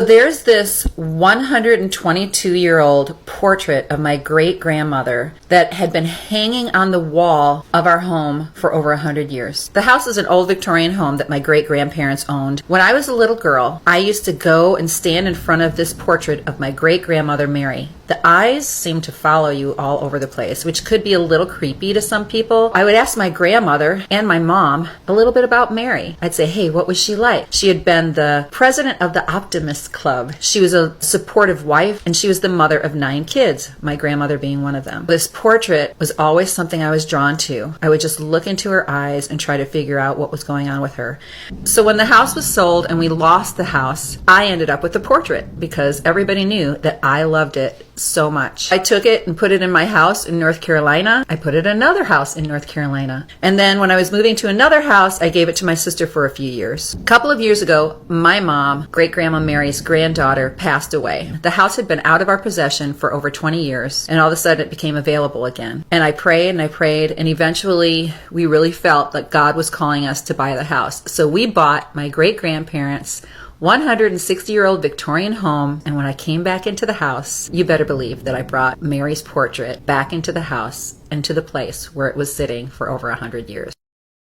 There's this 122-year-old portrait of my great-grandmother that had been hanging on the wall of our home for over 100 years. The house is an old Victorian home that my great-grandparents owned. When I was a little girl, I used to go and stand in front of this portrait of my great-grandmother Mary. The eyes seem to follow you all over the place, which could be a little creepy to some people. I would ask my grandmother and my mom a little bit about Mary. I'd say, hey, what was she like? She had been the president of the Optimist Club. She was a supportive wife, and she was the mother of 9 kids, my grandmother being one of them. This portrait was always something I was drawn to. I would just look into her eyes and try to figure out what was going on with her. So when the house was sold and we lost the house, I ended up with the portrait because everybody knew that I loved it so much. I took it and put it in my house in North Carolina. I put it in another house in North Carolina. And then when I was moving to another house, I gave it to my sister for a few years. A couple of years ago, my mom, great-grandma Mary's granddaughter, passed away. The house had been out of our possession for over 20 years, and all of a sudden it became available again. And I prayed, and eventually we really felt that God was calling us to buy the house. So we bought my great-grandparents' 160-year-old Victorian home, and when I came back into the house, you better believe that I brought Mary's portrait back into the house and to the place where it was sitting for over 100 years.